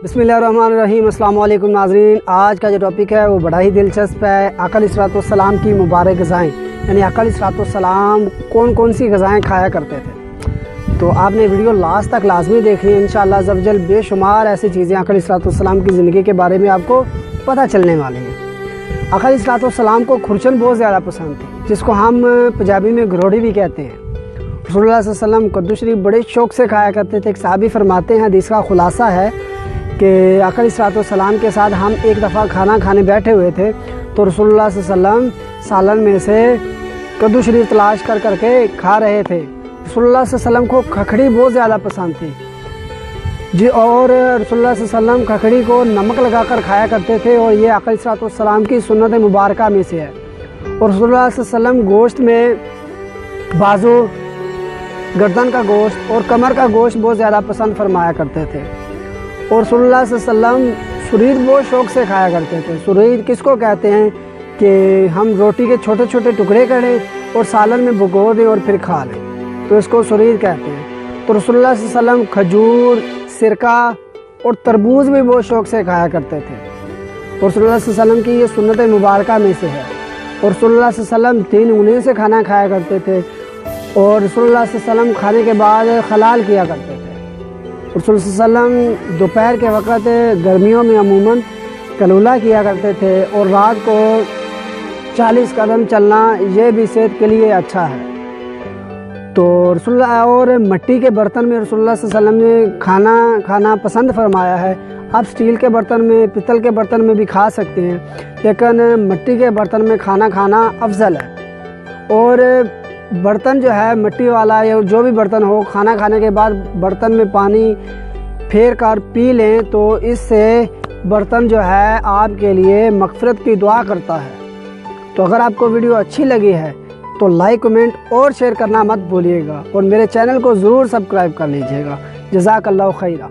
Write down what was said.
बिस्मिल्लाहिर्रहमानिर्रहीम। अस्सलाम वालेकुम नाज़रीन। आज का जो टॉपिक है वो बड़ा ही दिलचस्प है। आका अलैहिस्सलाम की मुबारक ग़िज़ाएँ, यानी आका अलैहिस्सलाम कौन कौन सी ग़िज़ाएँ खाया करते थे। तो आपने वीडियो लास्ट तक लाजमी देखनी है। इंशाअल्लाह अज़्ज़ व जल बेशुमार ऐसी चीज़ें आका अलैहिस्सलाम की ज़िंदगी के बारे में आपको पता चलने वाली हैं। आका अलैहिस्सलाम को खुरचन बहुत ज़्यादा पसंद थी, जिसको हम पंजाबी में घरोड़ी भी कहते हैं। रसूलुल्लाह सल्लल्लाहु अलैहि वसल्लम कद्दू शरीफ बड़े शौक़ से खाया करते थे। एक सहाबी फरमाते हैं, हदीस का खुलासा है कि आका अलैहिस्सलाम के साथ हम एक दफ़ा खाना खाने बैठे हुए थे, तो रसूलुल्लाह सल्लल्लाहु अलैहि वसल्लम सालन में से कद्दू शरीफ तलाश कर करके खा रहे थे। रसूलुल्लाह सल्लल्लाहु अलैहि वसल्लम को खखड़ी बहुत ज़्यादा पसंद थी जी, और रसूलुल्लाह सल्लल्लाहु अलैहि वसल्लम खखड़ी को नमक लगाकर खाया करते थे, और ये आका अलैहिस्सलाम की सुन्नत मुबारका में से है। और रसूलुल्लाह सल्लल्लाहु अलैहि वसल्लम गोश्त में बाजू, गर्दन का गोश्त और कमर का गोश्त बहुत ज़्यादा पसंद फरमाया करते थे। और रसूलुल्लाह सल्लल्लाहु अलैहि वसल्लम सुरीद बहुत शौक़ से खाया करते थे। सुरीद किसको कहते हैं कि हम रोटी के छोटे छोटे टुकड़े करें और सालन में भिगो दें और फिर खा लें, तो इसको सुरीद कहते हैं। तो रसूलुल्लाह सल्लल्लाहु अलैहि वसल्लम खजूर, सिरका और तरबूज भी बहुत शौक़ से खाया करते थे। और रसूलुल्लाह सल्लल्लाहु अलैहि वसल्लम की ये सुन्नत मुबारका में से है। और रसूलुल्लाह सल्लल्लाहु अलैहि वसल्लम 3 उंगलियों से खाना खाया करते थे, और रसूलुल्लाह सल्लल्लाहु अलैहि वसल्लम खाने के बाद खलाल किया करते थे। रसूलुल्लाह सल्लल्लाहु अलैहि वसल्लम दोपहर के वक़्त गर्मियों में अमूमन कलूला किया करते थे, और रात को 40 कदम चलना ये भी सेहत के लिए अच्छा है। तो रसूलुल्लाह और मिट्टी के बर्तन में रसूलुल्लाह सल्लल्लाहु अलैहि वसल्लम ने खाना पसंद फरमाया है। आप स्टील के बर्तन में, पित्तल के बर्तन में भी खा सकते हैं, लेकिन मिट्टी के बर्तन में खाना अफजल है। और बर्तन जो है मिट्टी वाला या जो भी बर्तन हो, खाना खाने के बाद बर्तन में पानी फेर कर पी लें, तो इससे बर्तन जो है आपके लिए मग़फ़िरत की दुआ करता है। तो अगर आपको वीडियो अच्छी लगी है तो लाइक, कमेंट और शेयर करना मत भूलिएगा, और मेरे चैनल को ज़रूर सब्सक्राइब कर लीजिएगा। जज़ाकल्लाहु खैरा।